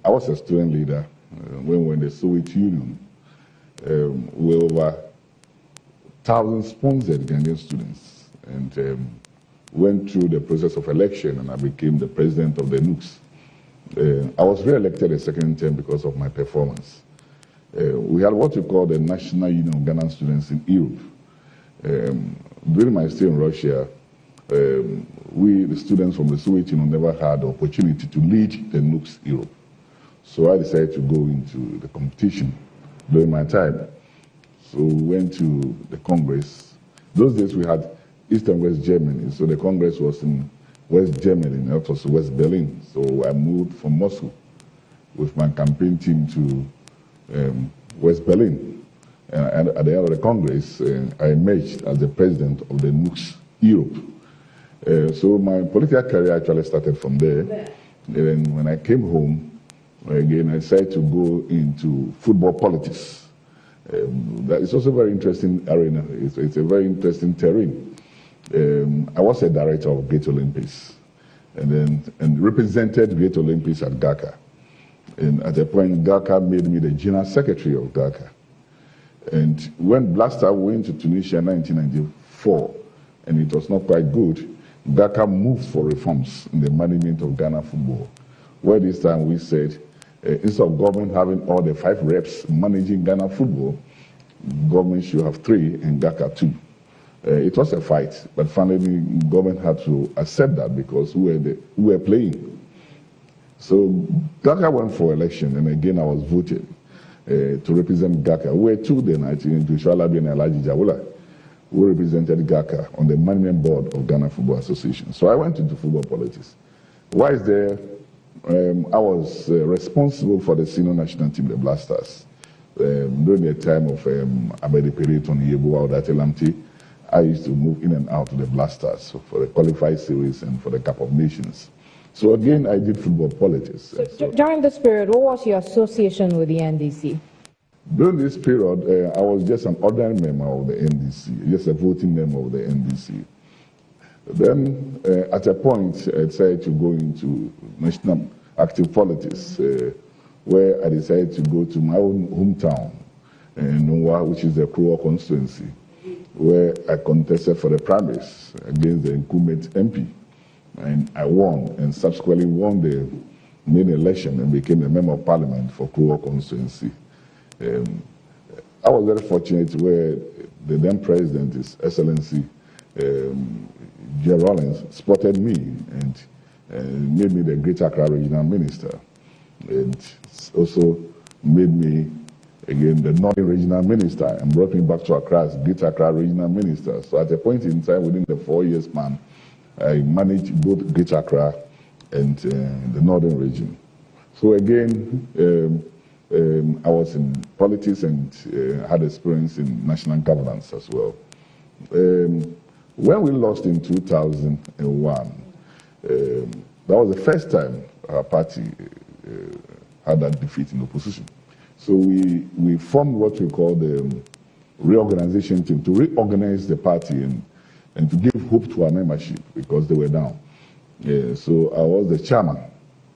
I was a student leader when we were in the Soviet Union. We were over 1,000 sponsored Ghanaian students, and went through the process of election, and I became the president of the NUCS. I was re-elected a second term because of my performance. We had what we call the National Union of Ghanaian Students in Europe. During my stay in Russia, we, the students from the Soviet Union, never had the opportunity to lead the NUCS Europe. So I decided to go into the competition during my time. So we went to the Congress. Those days we had East and West Germany, so the Congress was in West Germany, that was West Berlin. So I moved from Moscow with my campaign team to West Berlin. And at the end of the Congress, I emerged as the president of the NUCS Europe. So my political career actually started from there. And then when I came home, again, I decided to go into football politics. That is also a very interesting arena. It's a very interesting terrain. I was a director of Great Olympics and represented Great Olympics at GACA. And at a point, GACA made me the general secretary of GACA. And when Blaster went to Tunisia in 1994, and it was not quite good, GACA moved for reforms in the management of Ghana football, where this time we said, instead of government having all the 5 reps managing Ghana football, government should have 3 and GACA 2. It was a fight, but finally government had to accept that because we were playing. So GACA went for election, and again I was voted to represent GACA. We were 2 then, I think, Alabi and Alabi who represented GACA on the management board of Ghana Football Association. So I went into football politics. Why is there? I was responsible for the senior national team, the Blasters. During the time of Abedi Periton Yebuwa Odatelamti, I used to move in and out to the Blasters for the qualified series and for the Cup of Nations. So again, I did football politics. So during this period, what was your association with the NDC? During this period, I was just an ordinary member of the NDC, just a voting member of the NDC. Then, at a point, I decided to go into national active politics, where I decided to go to my own hometown, Nwa, which is the Kruwa constituency, where I contested for the primaries against the incumbent MP. And I won, and subsequently won the main election and became a member of parliament for Kruwa constituency. I was very fortunate where the then president, His Excellency J. Rawlings, spotted me and made me the Greater Accra Regional Minister, and also made me again the Northern Regional Minister and brought me back to Accra as Greater Accra Regional Minister. So at a point in time within the 4-year span, I managed both Greater Accra and the Northern Region. So again, I was in politics and had experience in national governance as well. When we lost in 2001, that was the first time our party had that defeat in opposition. So we formed what we call the reorganization team to reorganize the party and to give hope to our membership because they were down. So I was the chairman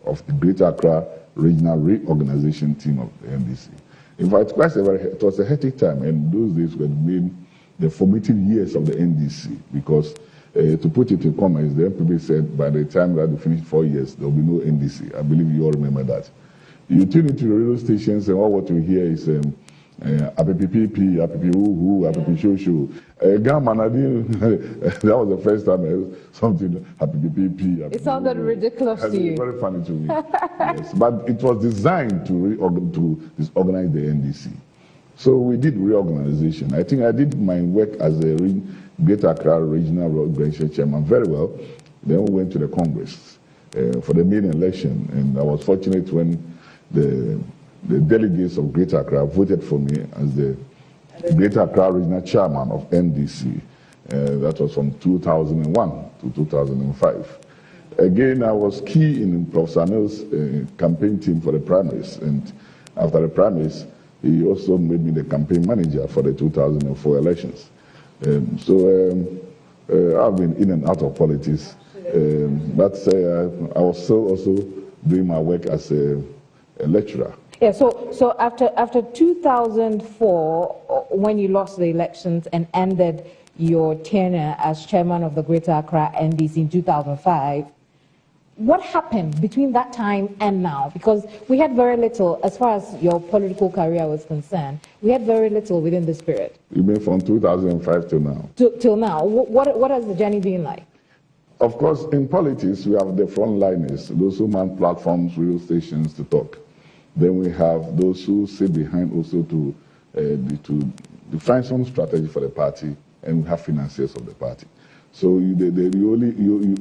of the Greater Accra Regional Reorganization Team of the NDC. In fact, it was a hectic time, and those days were the formative years of the NDC because, to put it in comments, the MPB said by the time that we finish 4 years, there will be no NDC. I believe you all remember that. You tune into the radio stations, and all what you hear is APPP, APPWU, APPSHOSHO. That was the first time I heard something, APPP. It sounded ridiculous to you. It's very funny to me. Yes, but it was designed to disorganize the NDC. So we did reorganization. I think I did my work as a Greater Accra Regional Organization Chairman very well. Then we went to the Congress for the main election, and I was fortunate when the delegates of Greater Accra voted for me as the Greater Accra Regional Chairman of NDC. That was from 2001 to 2005. Again, I was key in Prof. Sanel's campaign team for the primaries, and after the primaries, he also made me the campaign manager for the 2004 elections. I've been in and out of politics, but I was still also doing my work as a a lecturer. Yeah, so after 2004, when you lost the elections and ended your tenure as chairman of the Greater Accra NDC in 2005, what happened between that time and now? Because we had very little, as far as your political career was concerned, we had very little within this period. You mean from 2005 till now? Till now. What has the journey been like? Of course, in politics, we have the frontliners, those who man platforms, radio stations to talk. Then we have those who sit behind also to define some strategy for the party, and we have financiers of the party. So you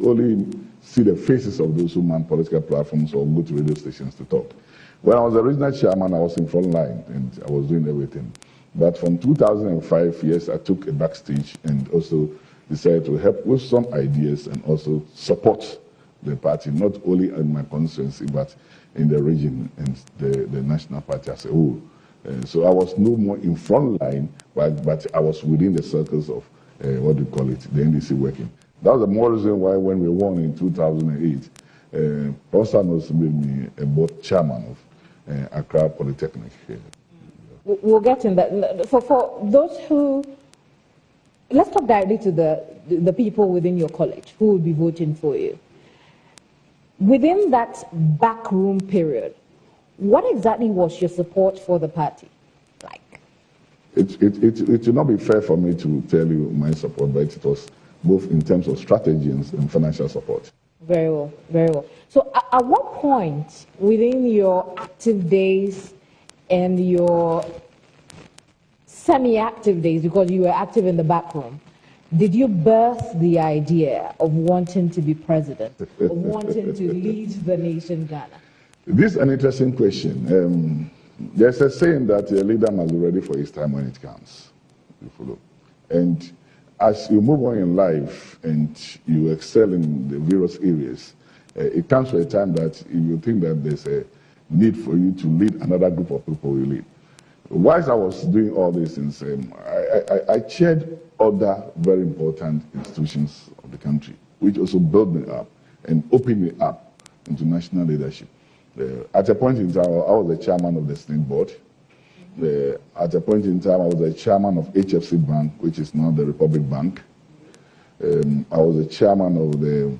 only see the faces of those who man political platforms or go to radio stations to talk. When I was the regional chairman, I was in front line and I was doing everything. But from 2005, yes, I took a backstage and also decided to help with some ideas and also support the party, not only in my constituency, but in the region and the national party as a whole. So I was no more in front line, but I was within the circles of, the NDC working. That was the more reason why when we won in 2008, Prof made me a board chairman of Accra Polytechnic. We'll get in that. For those who, let's talk directly to the people within your college who will be voting for you. Within that backroom period, what exactly was your support for the party like? It will not be fair for me to tell you my support, but it was both in terms of strategies and financial support. Very well, very well. So at what point within your active days and your semi-active days, because you were active in the backroom, did you birth the idea of wanting to be president, of wanting to lead the nation Ghana? This is an interesting question. There's a saying that a leader must be ready for his time when it comes. You follow? And as you move on in life and you excel in the various areas, it comes to a time that you think that there's a need for you to lead another group of people you lead. Whilst I was doing all these things, I chaired other very important institutions of the country, which also built me up and opened me up into national leadership. At a point in time, I was the chairman of the State Board. At a point in time, I was the chairman of HFC Bank, which is now the Republic Bank. I was the chairman of the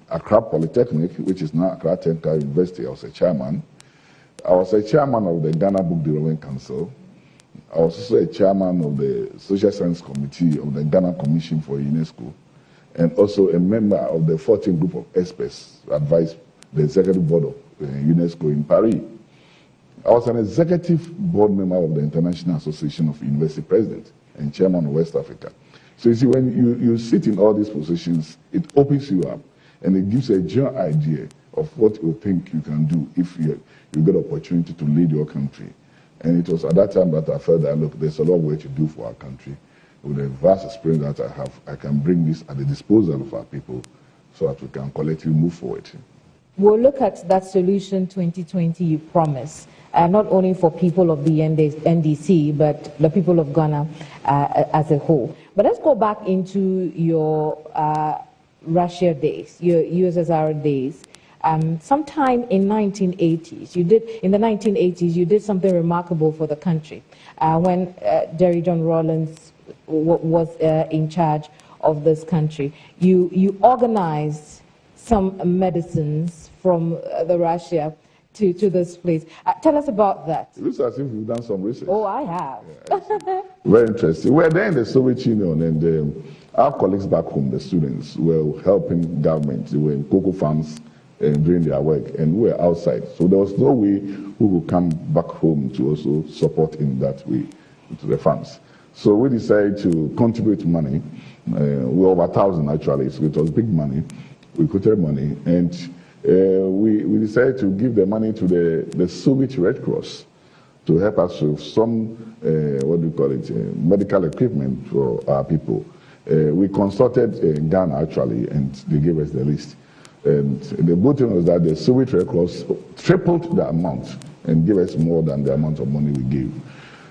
Accra Polytechnic, which is now Accra Technical University. I was a chairman. I was a chairman of the Ghana Book Development Council. I was also a chairman of the Social Science Committee of the Ghana Commission for UNESCO, and also a member of the 14 group of experts who advised the executive board of UNESCO in Paris. I was an executive board member of the International Association of University Presidents and chairman of West Africa. So you see, when you sit in all these positions, it opens you up and it gives a general idea of what you think you can do if you get opportunity to lead your country. And it was at that time that I felt that, look, there's a lot of work to do for our country. With the vast experience that I have, I can bring this at the disposal of our people so that we can collectively move forward. We'll look at that solution 2020 you promised, not only for people of the NDC, but the people of Ghana as a whole. But let's go back into your Russia days, your USSR days. Sometime in 1980s, in the 1980s, you did something remarkable for the country when Jerry John Rawlings was in charge of this country. You organized some medicines from the Russia to this place. Tell us about that. It looks as if you've done some research. Oh, I have. Yeah, very interesting. We're there in the Soviet Union, and our colleagues back home, the students, were helping government. They were in cocoa farms doing their work, and we were outside. So there was no way we would come back home to also support in that way to the farms. So we decided to contribute money. We were over 1,000 actually, so it was big money. We quoted money, and we decided to give the money to the Soviet Red Cross to help us with some, medical equipment for our people. We consulted Ghana actually, and they gave us the list. And the good thing was that the Soviet Red Cross tripled the amount and gave us more than the amount of money we gave.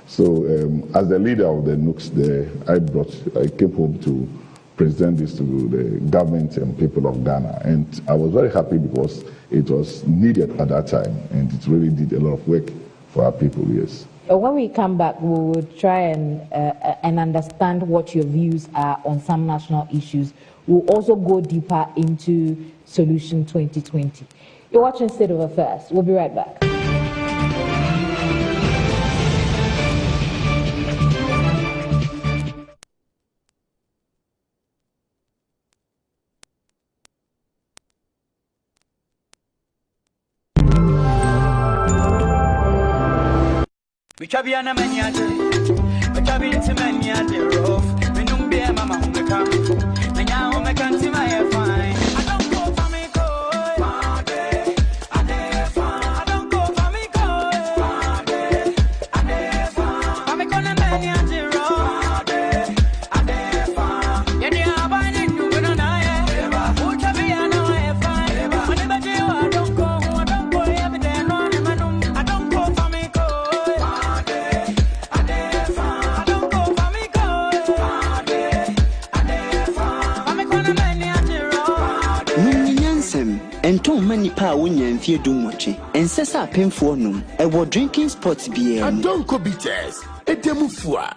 So as the leader of the NUCs there, I came home to present this to the government and people of Ghana. And I was very happy because it was needed at that time, and it really did a lot of work for our people, yes. When we come back, we will try and understand what your views are on some national issues. We'll also go deeper into Solution 2020. You're watching State of Affairs. We'll be right back. Chabiana Maniate, but Chabin to Maniate, Prof. We don't be a mamma on the camp. And now I can't see my fine. I don't go for me, I don't go for me, I'm a gonna Maniate, Prof. And you are binding you with an eye. Who Chabiana, I fine. Whenever you are, I don't go every day. I don't go for me, and too many power and fear doom watching, and says I pay for no, I will drinking spots beer. And don't go bitters, a demufua.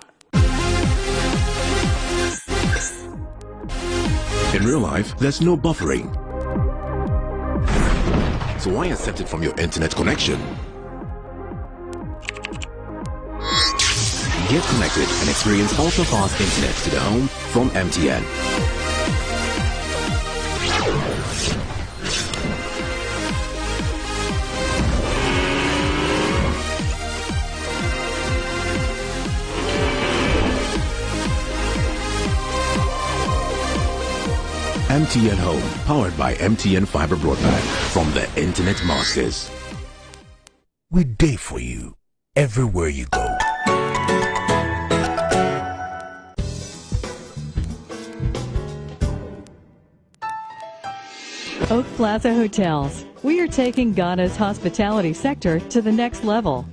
In real life, there's no buffering. So why accept it from your internet connection? Get connected and experience ultra-fast internet to the home from MTN. MTN Home, powered by MTN Fiber Broadband from the Internet Masters. We're there for you, everywhere you go. Oak Plaza Hotels. We are taking Ghana's hospitality sector to the next level.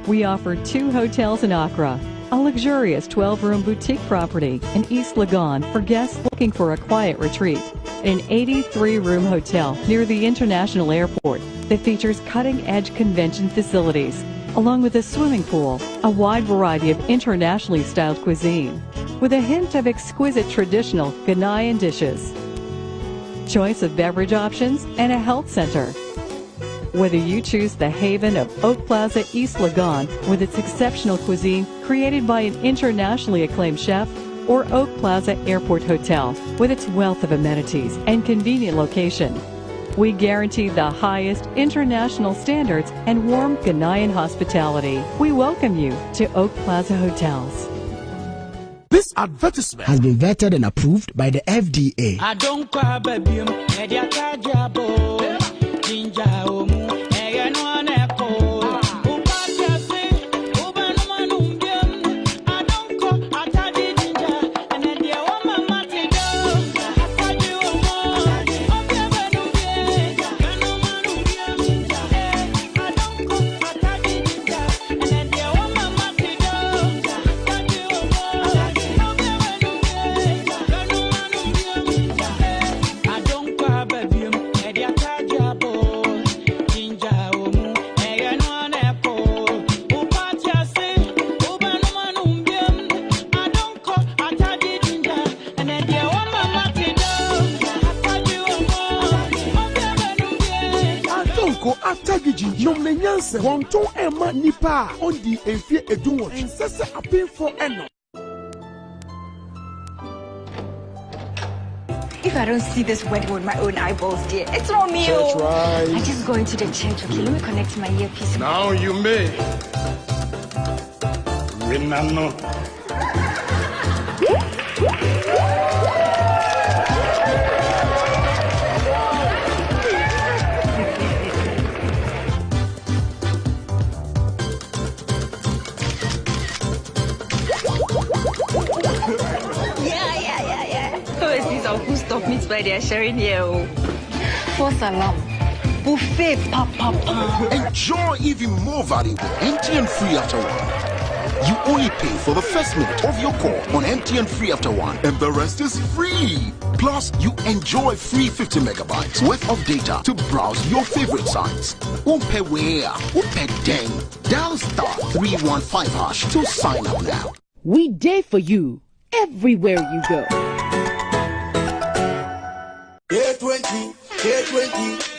We offer 2 hotels in Accra, a luxurious 12-room boutique property in East Legon for guests looking for a quiet retreat, and an 83-room hotel near the International Airport that features cutting-edge convention facilities, along with a swimming pool, a wide variety of internationally styled cuisine, with a hint of exquisite traditional Ghanaian dishes, choice of beverage options, and a health center. Whether you choose the haven of Oak Plaza East Legon with its exceptional cuisine created by an internationally acclaimed chef, or Oak Plaza Airport Hotel with its wealth of amenities and convenient location, we guarantee the highest international standards and warm Ghanaian hospitality. We welcome you to Oak Plaza Hotels. This advertisement has been vetted and approved by the FDA. I don't cry, baby. If I don't see this wedding with my own eyeballs, dear, it's not me. I just go into the church. Okay, let me connect my earpiece. Now you may. Remember. Who stop meets by their sharing here? For salam. Buffet, papa. Enjoy even more valuable MTN free after one. You only pay for the first minute of your call on MTN Free After One, and the rest is free. Plus, you enjoy free 50 megabytes worth of data to browse your favorite sites. Umpe where, umpe deng. Dial *315# to sign up now. We day for you everywhere you go. K20,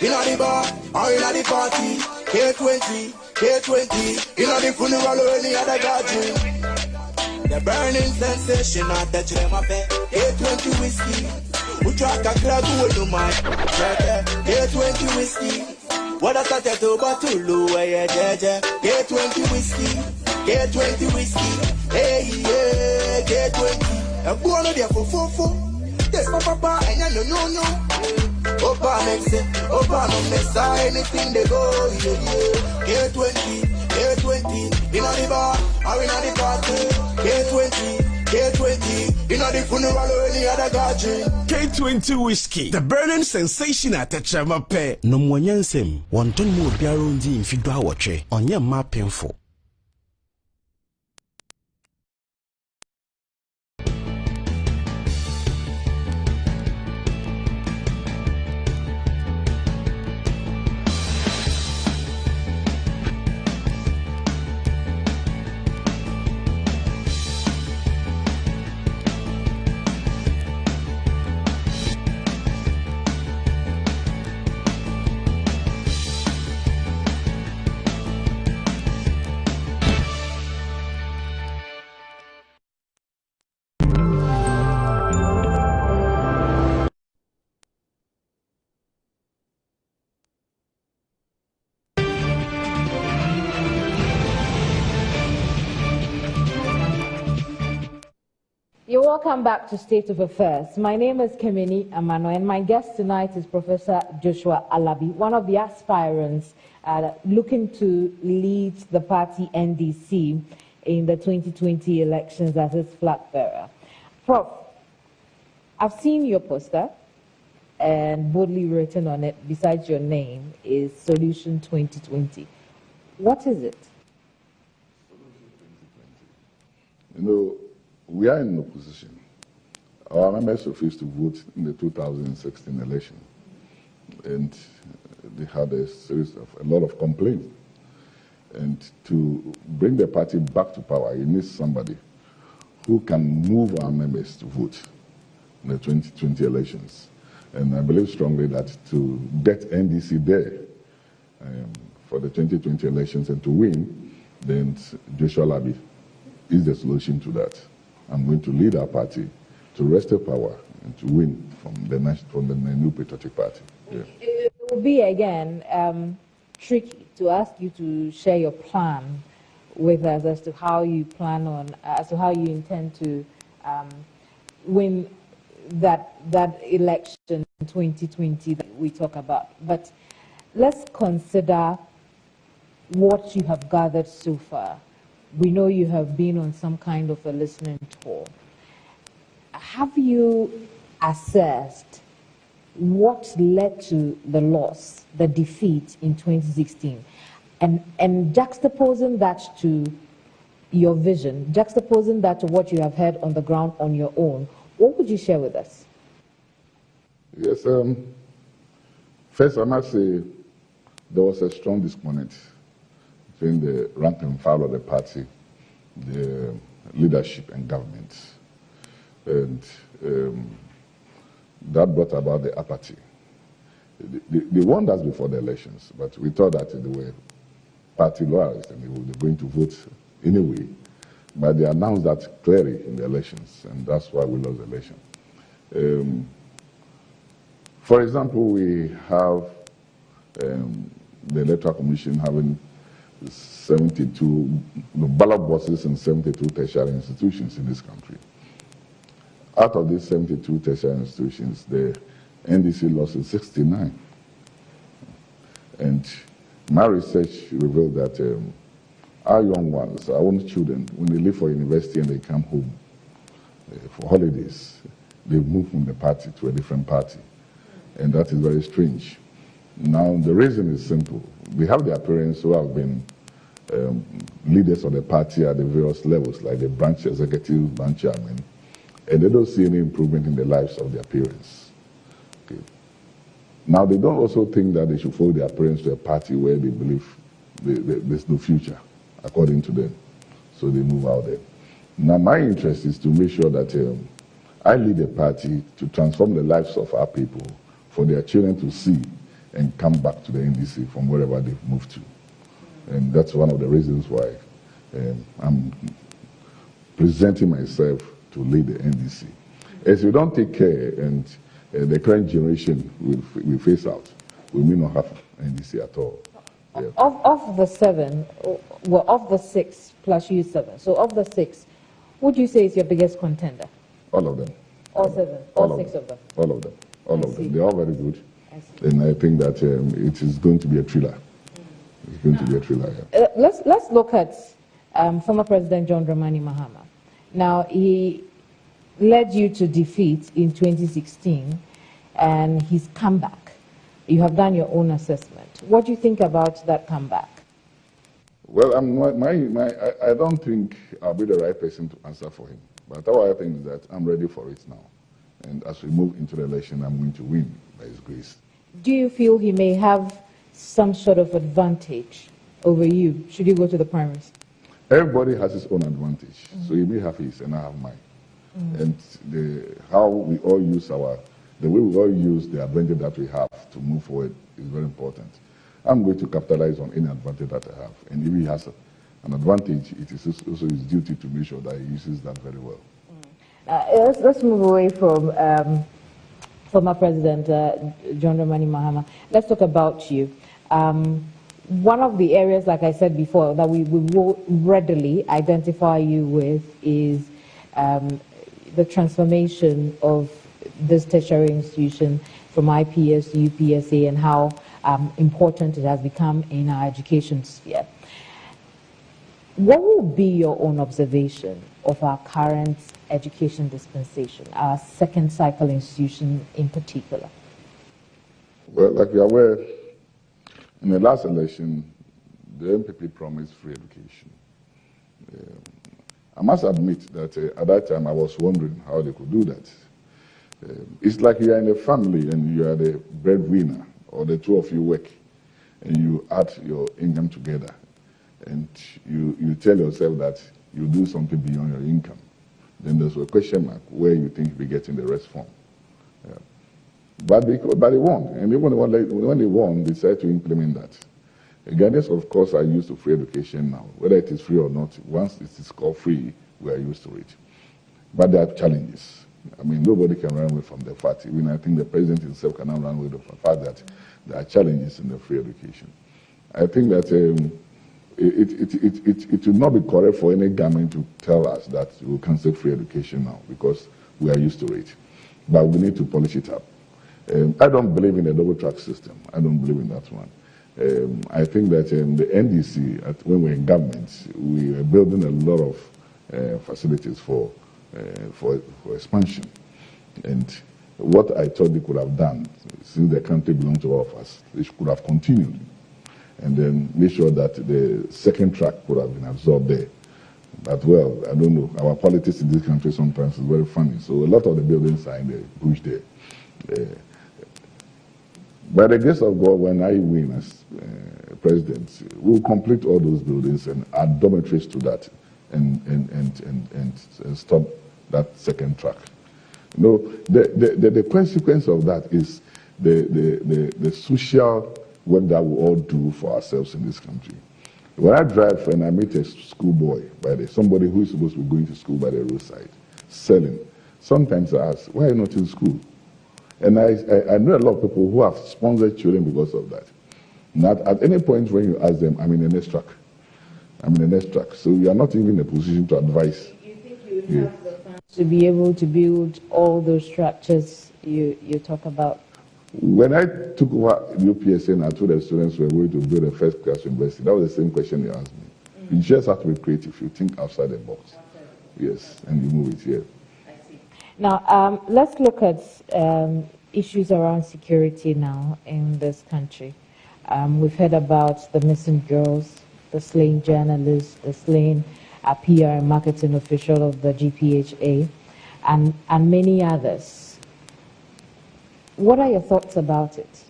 in the bar or in the party. K20, in the funeral or any other gathering. The burning sensation I touch them up. K20 whiskey, we track a crowd with no man. K20 whiskey, what a started to battle, where K20 whiskey, K20 whiskey, hey, yeah, K20. I'm born there for. Yes, papa, and no. Opa makes it, Opa no mess, anything they go, yeah. K20, in the bar, or in the party. K20, in the funeral or any other gathering. K20 whiskey, the burning sensation at the Chamape. No more yansem, one ton more biarundi in Fidwa watche, on your map painful. You're welcome back to State of Affairs. My name is Keminni Amanor, and my guest tonight is Professor Joshua Alabi, one of the aspirants looking to lead the party NDC in the 2020 elections as its flag bearer. Prof, I've seen your poster, and boldly written on it, besides your name, is Solution 2020. What is it? You know, we are in opposition. Our members refused to vote in the 2016 election, and they had a lot of complaints. And to bring the party back to power, you need somebody who can move our members to vote in the 2020 elections. And I believe strongly that to get NDC there for the 2020 elections and to win, then Joshua Alabi is the solution to that. I'm going to lead our party to restore power and to win from the new patriotic party. Yeah. It will be, again, tricky to ask you to share your plan with us as to how you plan on, as to how you intend to win that election in 2020 that we talk about. But let's consider what you have gathered so far. We know you have been on some kind of a listening tour. Have you assessed what led to the loss, the defeat in 2016, and juxtaposing that to your vision, juxtaposing that to what you have heard on the ground on your own, what would you share with us? Yes, first I must say there was a strong disconnect between the rank and file of the party, the leadership and government. And that brought about the apathy. They warned us before the elections, but we thought that they were party loyalists and they were going to vote anyway. But they announced that clearly in the elections, and that's why we lost the election. For example, we have the Electoral Commission having 72 ballot boxes in 72 tertiary institutions in this country. Out of these 72 tertiary institutions, the NDC lost 69. And my research revealed that our young ones, our own children, when they leave for university and they come home for holidays, they move from the party to a different party. And that is very strange. Now, the reason is simple. We have the appearance who have been leaders of the party at the various levels, like the branch executive, branch chairman, and they don't see any improvement in the lives of their parents. Okay. Now, they don't also think that they should follow their parents to a party where they believe there's no future, according to them. So they move out there. Now, my interest is to make sure that I lead a party to transform the lives of our people, for their children to see and come back to the NDC from wherever they've moved to. And that's one of the reasons why I'm presenting myself to lead the NDC. As we don't take care and the current generation will face out, we may not have NDC at all. Yeah. Of the 7, well, of the 6 plus you 7, so of the 6, would you say is your biggest contender? All of them. All 7? All 6 of them? All of them. All of them. They're all very good. And I think that it is going to be a thriller. It's going to be a thriller, yeah. Let's look at former President John Dramani Mahama. Now, he led you to defeat in 2016, and he's come back. You have done your own assessment. What do you think about that comeback? Well, I don't think I'll be the right person to answer for him. But all I think is that I'm ready for it now. And as we move into the election, I'm going to win by his grace. Do you feel he may have some sort of advantage over you should you go to the primaries? Everybody has his own advantage. So he may have his and I have mine. And how we all use the way we all use the advantage that we have to move forward is very important. I'm going to capitalize on any advantage that I have. And if he has an advantage, it is also his duty to make sure that he uses that very well. Let's move away from former President John Dramani Mahama. Let's talk about you. One of the areas, like I said before, that we will readily identify you with is the transformation of this tertiary institution from IPS to UPSA and how important it has become in our education sphere. What will be your own observation of our current education dispensation, our second cycle institution in particular? Well, like you're aware, in the last election, the MPP promised free education. I must admit that at that time I was wondering how they could do that. It's like you are in a family and you are the breadwinner, or the two of you work and you add your income together and you tell yourself that you do something beyond your income. Then there's a question mark where you think you'll be getting the rest from. But they won, and even when they won, they decided to implement that. Ghanaians, of course, are used to free education now. Whether it is free or not, once it is called free, we are used to it. But there are challenges. I mean, nobody can run away from the fact. Even I think the president himself cannot run away from the fact that there are challenges in the free education. I think that it will not be correct for any government to tell us that we will cancel free education now because we are used to it. But we need to polish it up. I don't believe in a double-track system. I don't believe in that one. I think that the NDC, when we were in government, we were building a lot of facilities for expansion. And what I thought they could have done, since the country belongs to all of us, they could have continued. And then make sure that the second track could have been absorbed there. But well, I don't know. Our politics in this country sometimes is very funny. So a lot of the buildings are in the bush there. By the grace of God, when I win as president, we'll complete all those buildings and add dormitories to that and stop that second track. You know, the consequence of that is the social work that we all do for ourselves in this country. When I drive and I meet a schoolboy, somebody who is supposed to be going to school by the roadside, selling, sometimes I ask, why are you not in school? And I know a lot of people who have sponsored children because of that. Not at any point when you ask them, I'm in the next track. I'm in the next track. So you are not even in a position to advise. You think you would have the funds to be able to build all those structures you talk about? When I took over UPSA and I told the students we were going to build a first-class university, that was the same question they asked me. You just have to be creative. You think outside the box. Yes, and you move it here. Now, let's look at issues around security now in this country. We've heard about the missing girls the slain journalist, the slain PR and marketing official of the GPHA, and many others. What are your thoughts about it?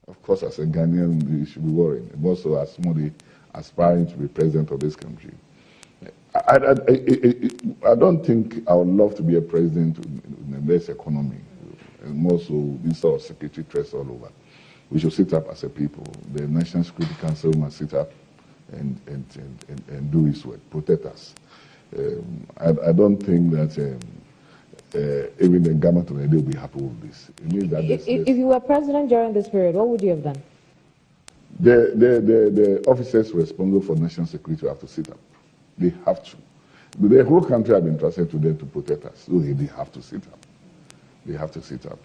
Of course, as a Ghanaian, you should be worried. Also, as somebody aspiring to be president of this country. I don't think I would love to be a president in the best economy, and more so this sort of security threats all over. We should sit up as a people. The National Security Council must sit up and do its work, protect us. I don't think that even the government today will be happy with this. It means that if you were president during this period, what would you have done? The officers responsible for national security have to sit up. They have to. The whole country have been trusted to them to protect us, so they have to sit up. They have to sit up.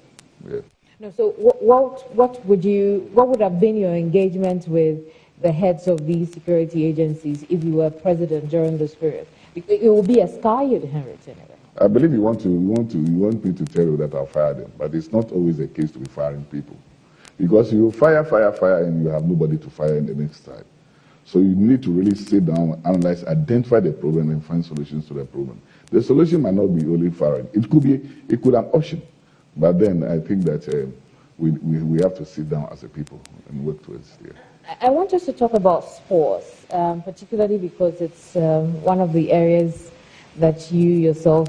Yeah. No. So what would have been your engagement with the heads of these security agencies if you were president during this period? It will be a scar you'd inherit anyway. I believe you want me to tell you that I'll fire them, but it's not always the case to be firing people, because you fire, and you have nobody to fire in the next time. So you need to really sit down, analyze, identify the problem, and find solutions to the problem. The solution might not be only firing. It could be an option, but then I think that we have to sit down as a people and work towards it. Yeah. I want us to talk about sports, particularly because it's one of the areas that you yourself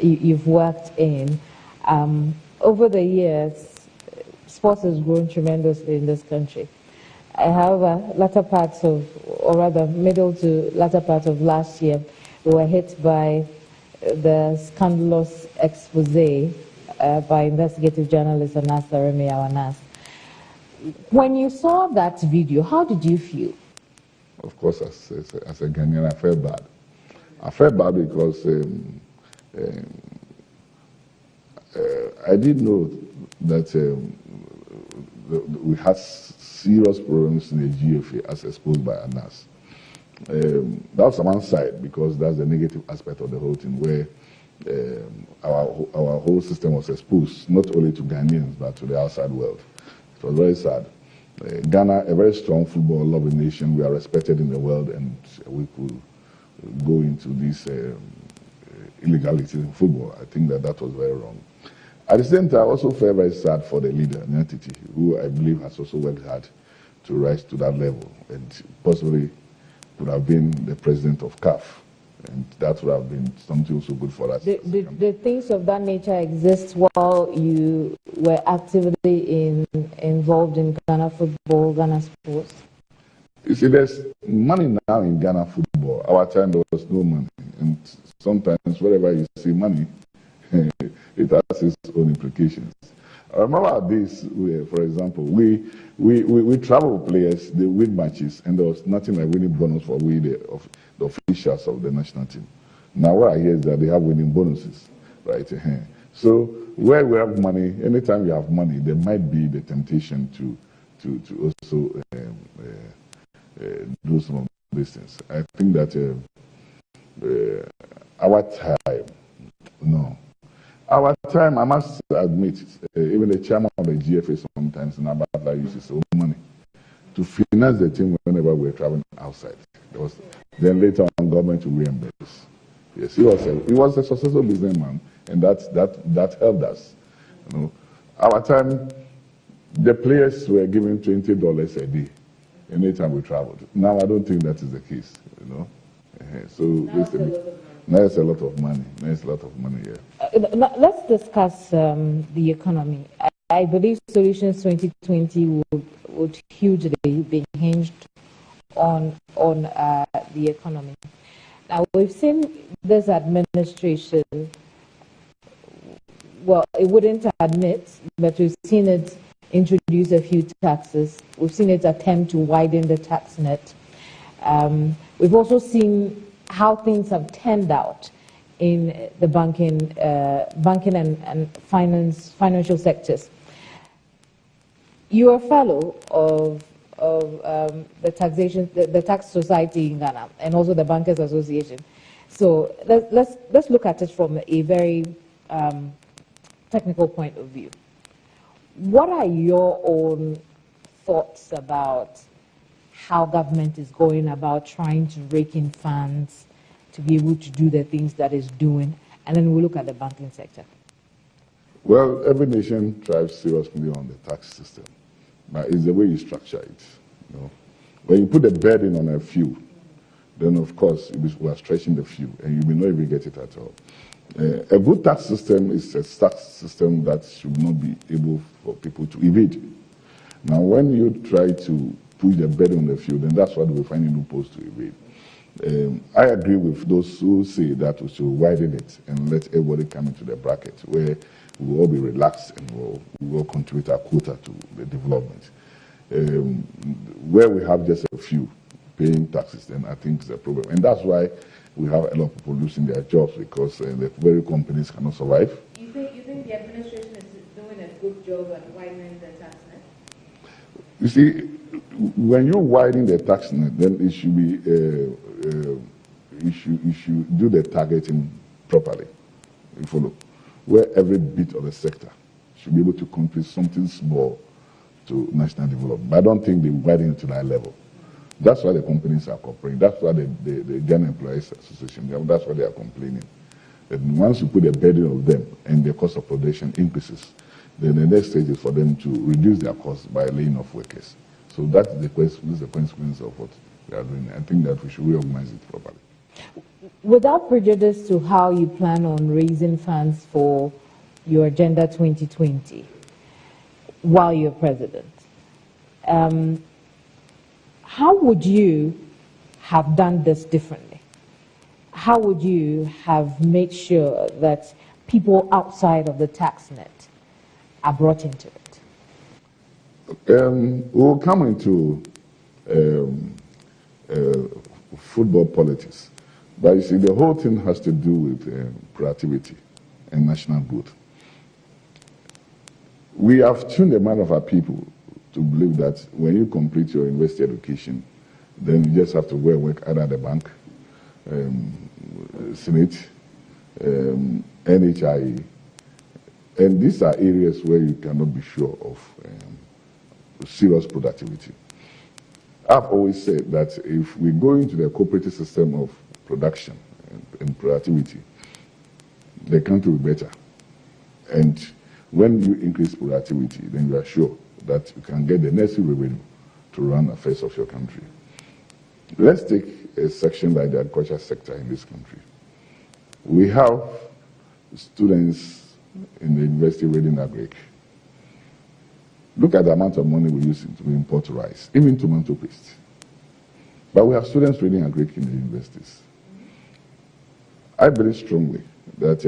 you've worked in. Over the years, sports has grown tremendously in this country. However, middle to latter part of last year, we were hit by the scandalous expose by investigative journalist Keminni Amanor. When you saw that video, how did you feel? Of course, as a Ghanaian, I felt bad. I felt bad because I did know that we had serious problems in the GFA as exposed by Anas. That was one side, because that's the negative aspect of the whole thing, where our whole system was exposed, not only to Ghanaians, but to the outside world. It was very sad. Ghana, a very strong football-loving nation, we are respected in the world, and we could go into these illegalities in football. I think that was very wrong. At the same time, I also felt very sad for the leader, Nyatiti, who I believe has also worked hard to rise to that level, and possibly could have been the president of CAF, and that would have been something also good for us. Did things of that nature exist while you were actively involved in Ghana football, Ghana sports? You see, there's money now in Ghana football. Our time there was no money, and sometimes wherever you see money, it has its own implications. I remember this, for example, we travel players, they win matches, and there was nothing like winning bonus for the officials of the national team. Now what I hear is that they have winning bonuses, right? So where we have money, anytime you have money, there might be the temptation to also do some of these things. I think that our time, no. Our time, I must admit, even the chairman of the GFA sometimes in Ababa uses his own money to finance the team whenever we're traveling outside. Then later on, government will reimburse. Yes, he was a successful businessman, and that helped us. You know, our time, the players were given $20 a day anytime we traveled. Now I don't think that is the case. You know, so now it's a lot of money. Yeah. Let's discuss the economy. I believe Solutions 2020 would hugely be hinged on the economy. Now, we've seen this administration, well, it wouldn't admit, but we've seen it introduce a few taxes. We've seen it attempt to widen the tax net. We've also seen how things have turned out in the banking and financial sectors. You are a fellow of the Tax Society in Ghana, and also the Bankers Association. So let's look at it from a very technical point of view. What are your own thoughts about how government is going about trying to rake in funds to be able to do the things that it's doing, and then we look at the banking sector. Well, every nation thrives seriously on the tax system, but it's the way you structure it. You know? When you put a burden on a few, then of course we are stretching the few, and you may not even get it at all. A good tax system is a tax system that should not be able for people to evade. Now, when you try to push the burden on the few, then that's what we're finding loopholes to evade. I agree with those who say that we should widen it and let everybody come into the bracket where we will all be relaxed and we will contribute our quota to the development. Where we have just a few paying taxes, then I think it's a problem. And that's why we have a lot of people losing their jobs because the very companies cannot survive. You think the administration is doing a good job at widening the tax net? You see, when you widen the tax net, then it should be you should do the targeting properly. You follow, where every bit of the sector should be able to contribute something small to national development. But I don't think they widen it to that level. That's why the companies are complaining. That's why the Ghana Employees Association, that's why they are complaining. That once you put a burden on them and the cost of production increases, then the next stage is for them to reduce their costs by laying off workers. So that's the consequence of what we are doing. I think that we should reorganize it properly. Without prejudice to how you plan on raising funds for your Agenda 2020 while you're president, how would you have done this differently? How would you have made sure that people outside of the tax net are brought into it? We'll come into football politics. But you see, the whole thing has to do with productivity and national growth. We have tuned the mind of our people to believe that when you complete your university education, then you just have to go and work either at the bank, Senate, NHIE. And these are areas where you cannot be sure of serious productivity. I've always said that if we go into the cooperative system of production and productivity, the country will be better. And when you increase productivity, then you are sure that you can get the necessary revenue to run affairs of your country. Let's take a section like the agriculture sector in this country. We have students in the university reading agric. Look at the amount of money we use to import rice, even tomato paste. But we have students reading agric in the universities. I believe strongly that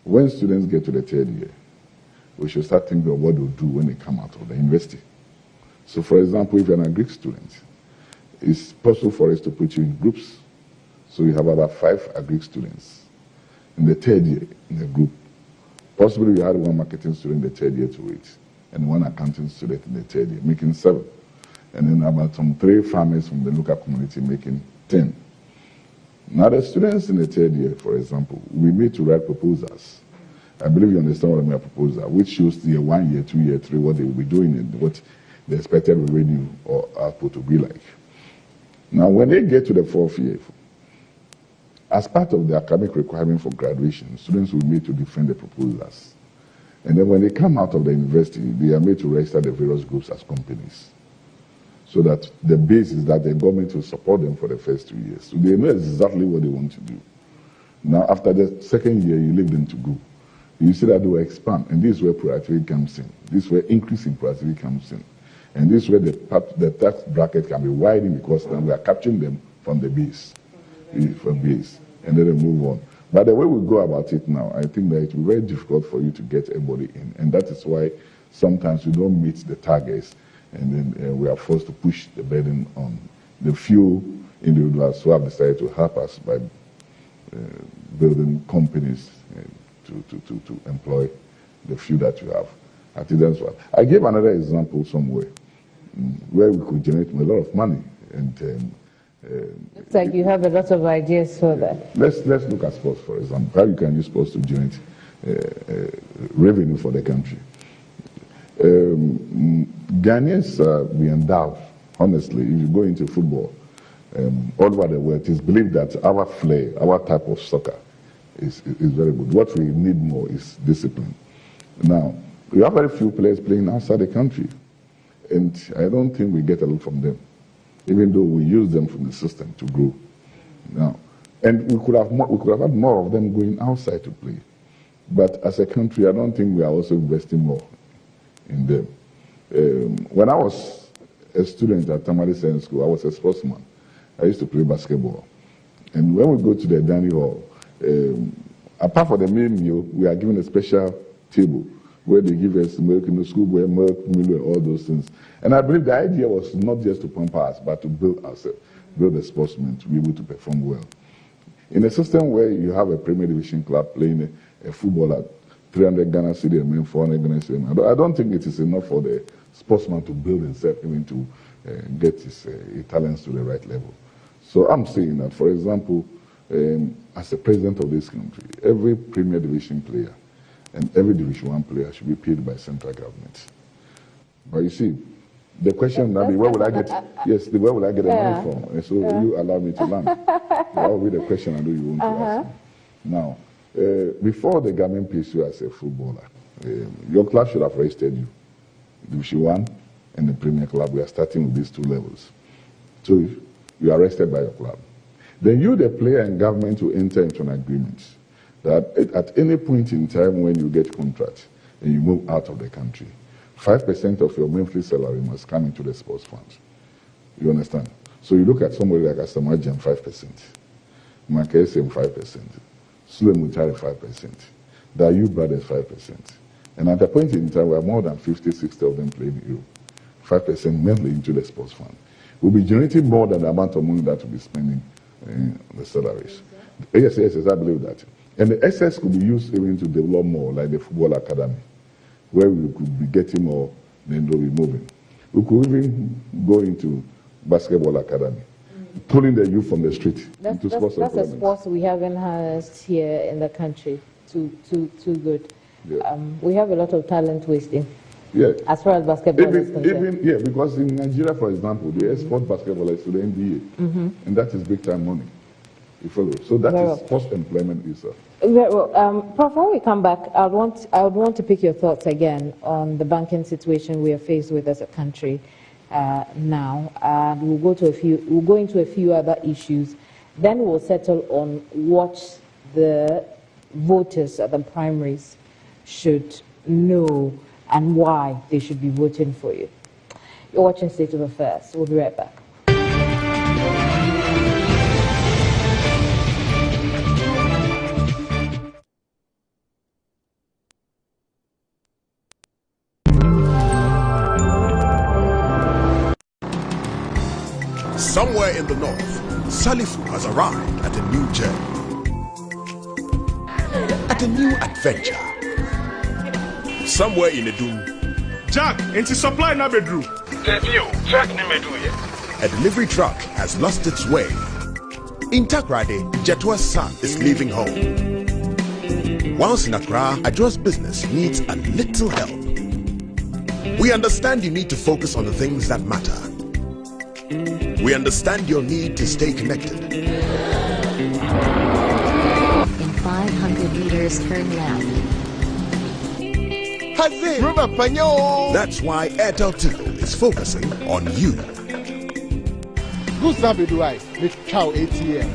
when students get to the third year, we should start thinking of what they'll do when they come out of the university. So, for example, if you're an agric student, it's possible for us to put you in groups. So you have about 5 agric students in the third year in the group. Possibly you had 1 marketing student in the third year to read, and 1 accounting student in the third year, making 7. And then about some 3 farmers from the local community making 10. Now the students in the third year, for example, we need to write proposals. I believe you understand what I mean, a proposal, which shows the 1 year, 2 year, 3, what they will be doing and what the expected revenue or output will be like. Now when they get to the 4th year, as part of the academic requirement for graduation, students will be made to defend the proposals. And then when they come out of the university, they are made to register the various groups as companies. So that the base is that the government will support them for the first 2 years. So they know exactly what they want to do. Now after the 2nd year, you leave them to go. You see that they will expand, and this is where productivity comes in. This is where increase in productivity comes in. And this is where the tax bracket can be widened because now we are capturing them from the base. From base. And then they move on. But the way we go about it now, I think that it will be very difficult for you to get everybody in. And that is why sometimes we don't meet the targets, and then we are forced to push the burden on the few individuals who have decided to help us by building companies to employ the few that you have. I think that's what. I gave another example somewhere where we could generate a lot of money. And looks like you have a lot of ideas for that. Let's look at sports, for example. How you can use sports to generate revenue for the country. Ghanaians we endow Honestly, if you go into football, all over the world, it is believed that our flair, our type of soccer is very good. What we need more is discipline. Now, we have very few players playing outside the country, and I don't think we get a lot from them, even though we use them from the system to grow. Now, and we could have had more of them going outside to play. But as a country, I don't think we are also investing more in them. When I was a student at Tamale Science School, I was a sportsman. I used to play basketball. And when we go to the dining hall, apart from the main meal, we are given a special table where they give us milk in the school, where milk, meal, and all those things. And I believe the idea was not just to pump us, but to build ourselves, build the sportsmen to be able to perform well. In a system where you have a Premier Division club playing a football at 300 Ghana cedi a month, 400 Ghana cedi a month, I don't think it is enough for the sportsman to build himself, even to get his talents to the right level. So I'm saying that, for example, as the president of this country, every Premier Division player and every Division 1 player should be paid by central government. But you see, the question now be, where will I get? Yes, where will I get the money from? And so you allow me to land. That will be the question I know you want to ask me. Now, before the government pays you as a footballer, your club should have registered you. Division 1 and the Premier Club, we are starting with these two levels. So you are arrested by your club. Then you, the player, and government will enter into an agreement that at any point in time when you get contract and you move out of the country, 5% of your monthly salary must come into the sports fund. You understand? So you look at somebody like Asamajian, 5%, Makesem, 5%, Sule Mutari, 5%, Dayu Brothers, 5%. And at a point in time, we have more than 50, 60 of them playing Europe, 5% mainly into the sports fund. We'll be generating more than the amount of money that we'll be spending the salaries. Yes, I believe that. And the excess could be used even to develop more, like the football academy, where we could be getting more, then they'll be moving. We could even go into basketball academy, pulling the youth from the street into sports. That's a sport we haven't had here in the country. Too good. Yeah. We have a lot of talent wasting. Yeah. As far as basketball is concerned. Because in Nigeria, for example, they export basketballers to the NBA, and that is big time money. You follow? So that is post-employment itself. Prof, when we come back, I would want to pick your thoughts again on the banking situation we are faced with as a country now. We'll go into a few other issues. Then we'll settle on what the voters at the primaries should know and why they should be voting for you. You're watching State of Affairs. We'll be right back. Somewhere in the north, Salifu has arrived at a new journey, at a new adventure. Somewhere in Edum, Jack, into supply na bedru. A delivery truck has lost its way. In Takrade, Jetua's son is leaving home. Whilst in Accra, Adjoa's business needs a little help. We understand you need to focus on the things that matter. We understand your need to stay connected. In 500 meters, turn left. That's why Airtel Tigo is focusing on you.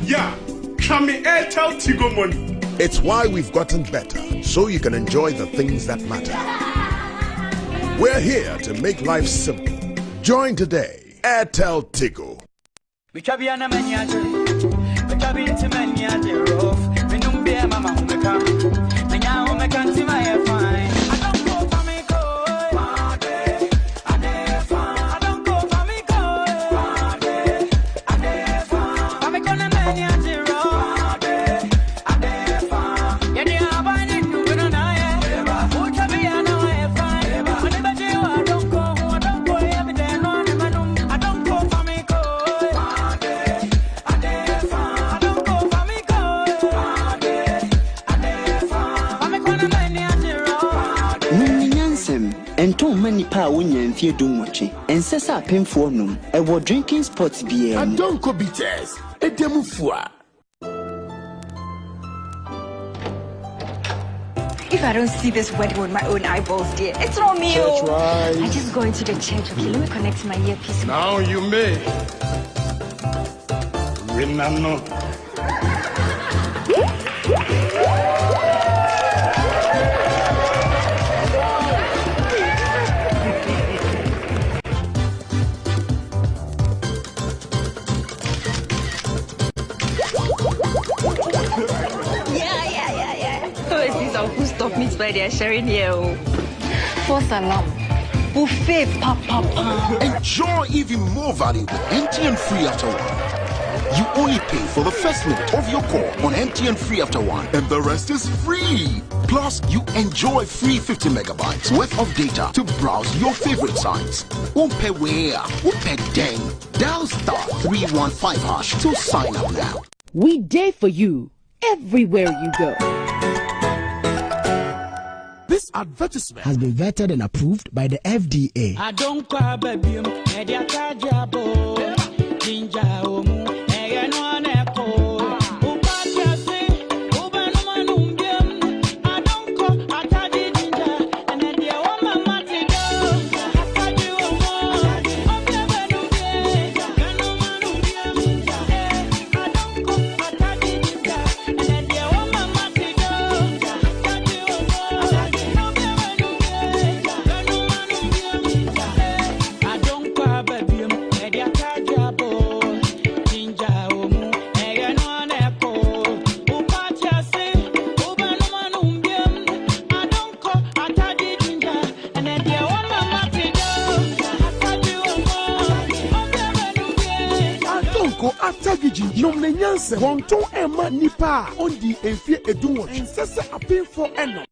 Yeah, come Airtel Tigo money. It's why we've gotten better, so you can enjoy the things that matter. We're here to make life simple. Join today. Airtel Tigo. Wonton mani pa wonya mfie dunwoche. Ensesa apemfo nom. Ewo drinking spots bia. Adonko bitters. Edemufua. If I don't see this wedding with my own eyeballs, dear, it's not me. Church right. I'm just going to the church. Okay, let me connect my earpiece. Now you may. Renano. Who stop me by their sharing here? For salam. Buffet, papa. Enjoy even more value with MTN Free After One. You only pay for the first minute of your call on MTN Free After One, and the rest is free. Plus, you enjoy free 50 megabytes worth of data to browse your favorite sites. Umpe where? Umpe deng. Dial *315# to sign up now. We day for you everywhere you go. This advertisement has been vetted and approved by the FDA. I don't cry, baby. Wonton Emma Nipa on the Enfie Edunwo and Sessa appeal for Eno.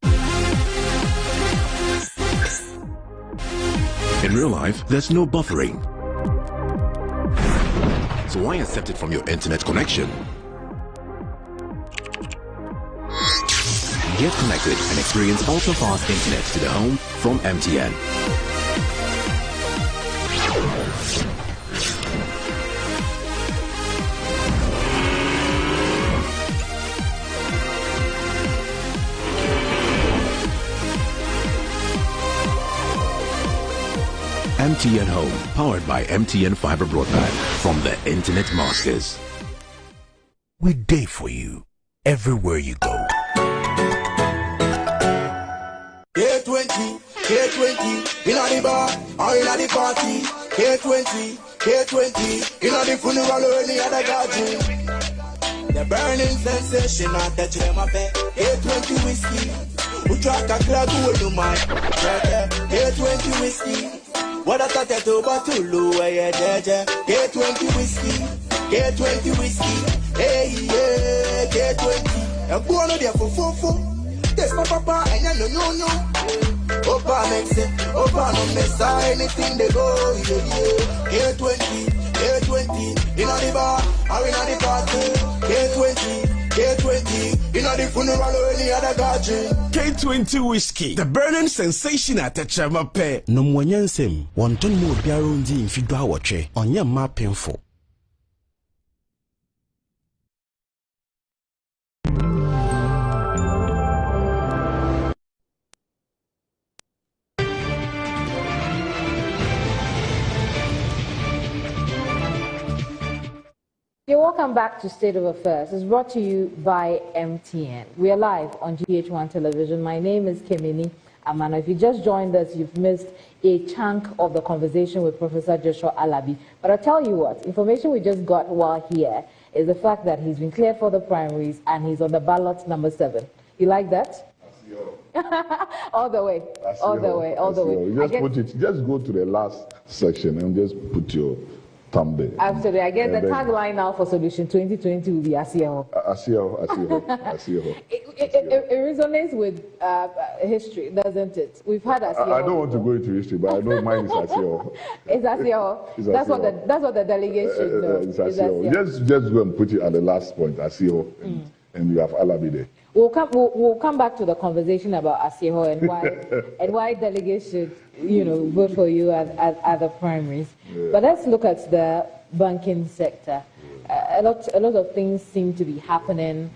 In real life, there's no buffering. So why accept it from your internet connection? Get connected and experience ultra-fast internet to the home from MTN. MTN Home, powered by MTN Fiber Broadband from the Internet Masters. We day for you everywhere you go. K20, in the bar or in the party. K20, in the funeral or any other gathering. The burning sensation at the Chemape. K20 whiskey. We track a crowd with you, man. K20 whiskey. What I thought to Batulu, K20 whiskey, K20 whiskey, hey, yeah, K20. I'm going to there for fofo. There's my papa, and no. Opa makes it, Opa no mess anything they go, yeah. K20, in the bar, or in the party. K20, in the funeral or any other gathering. K20 whiskey, the burning sensation at the Chamape. No Mwanyansem, Wonton mo biarundi in Fidwa Wache, on your map painful. You're welcome back to State of Affairs. It's brought to you by MTN. We are live on GH1 television. My name is Keminni Amanor. If you just joined us, you've missed a chunk of the conversation with Professor Joshua Alabi. But I tell you what, information we just got while here is the fact that he's been cleared for the primaries and he's on the ballot number 7. You like that? All the way. All the way. Just go to the last section and just put your thumb there. Absolutely. I guess the tagline now for Solution 2020 will be Asiaho. It resonates with history, doesn't it? We've had Asiaho. I don't want to go into history, but I know mine is Asiaho. It's Asiaho. That's what the delegation knows. Just go and put it at the last point, Asiaho. and you have Alabi there. We'll come back to the conversation about Asieho and why and why delegates should vote for you at the primaries. Yeah. But let's look at the banking sector. A lot of things seem to be happening.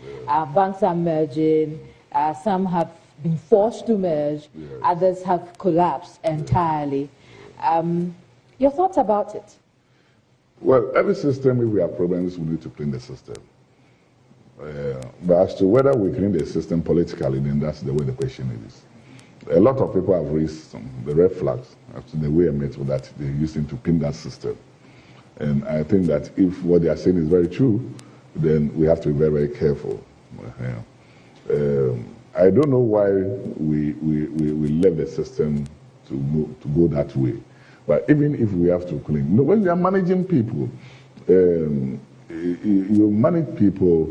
Banks are merging. Some have been forced to merge. Yes. Others have collapsed entirely. Your thoughts about it? Well, every system, if we have problems, we need to clean the system. But as to whether we clean the system politically, then that's the way the question is. A lot of people have raised the red flags after the way I met with that they're using to clean that system. And I think that if what they are saying is very true, then we have to be very, very careful. I don't know why we left the system to go that way. But even if we have to clean, when you are managing people, you manage people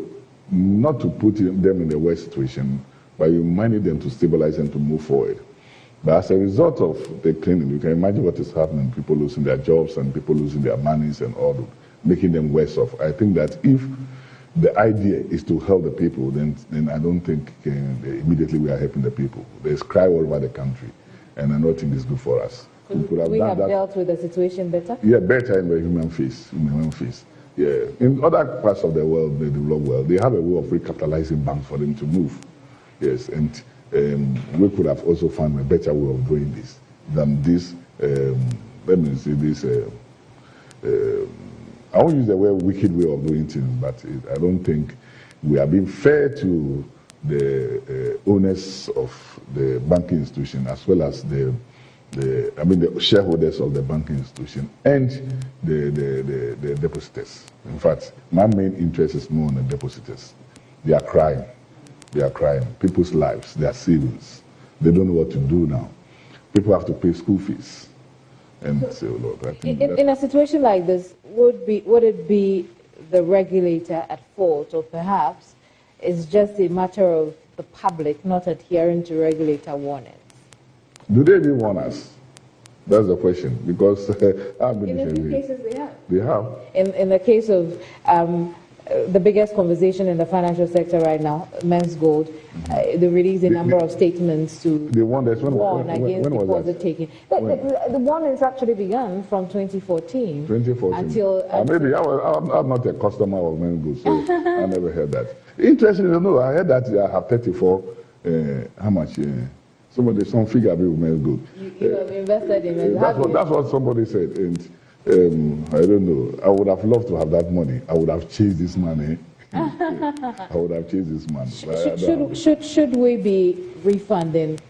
not to put them in a worse situation, but you manage them to stabilize and to move forward. But as a result of the cleaning, you can imagine what is happening, people losing their jobs and people losing their monies and all that, making them worse off. I think that if the idea is to help the people, then I don't think immediately we are helping the people. There's crime all over the country, and I don't think it's good for us. We have dealt with the situation better? Yeah, better in the human face. Yeah. In other parts of the world, the developed world, they have a way of recapitalizing banks for them to move. Yes, and we could have also found a better way of doing this than this. Let me say this. I won't use the word wicked way of doing things, but I don't think we are being fair to the owners of the banking institution as well as the shareholders of the banking institution and the depositors. In fact, my main interest is more on the depositors. They are crying. They are crying. People's lives, their savings. They don't know what to do now. People have to pay school fees. And so, Lord, I think in a situation like this, would it be the regulator at fault, or perhaps it's just a matter of the public not adhering to regulator warnings? Do they even warn us? That's the question. Because in a few cases they have. They have. In the case of the biggest conversation in the financial sector right now, Men's Gold, they released a number of statements to warn against deposit taking. The warnings actually began from 2014. 2014. Until maybe I'm not a customer of Men's Gold, so I never heard that. Interestingly, no, I heard that I have 34. How much? Some figure with Men's Gold. You have invested in it. That's what somebody said. And I don't know. I would have loved to have that money. I would have chased this money. I would have chased this money. Should we be refunding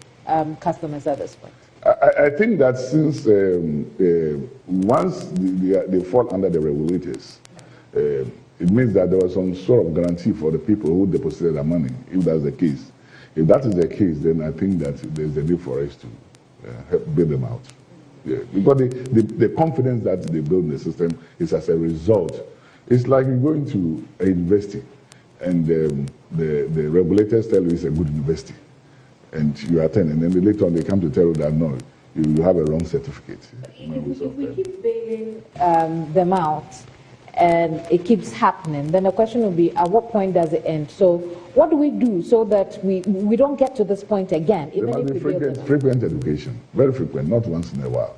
customers at this point? I think that since once they fall under the regulators, it means that there was some sort of guarantee for the people who deposited their money, if that's the case. If that is the case, then I think that there's a need for us to help bail them out. Yeah. Because the confidence that they build in the system is as a result. It's like you're going to a university and the regulators tell you it's a good university and you attend, and then later on they come to tell you that no, you have a wrong certificate. If we keep bailing them out and it keeps happening, then the question will be, at what point does it end? So what do we do so that we don't get to this point again? There must be frequent education, very frequent, not once in a while.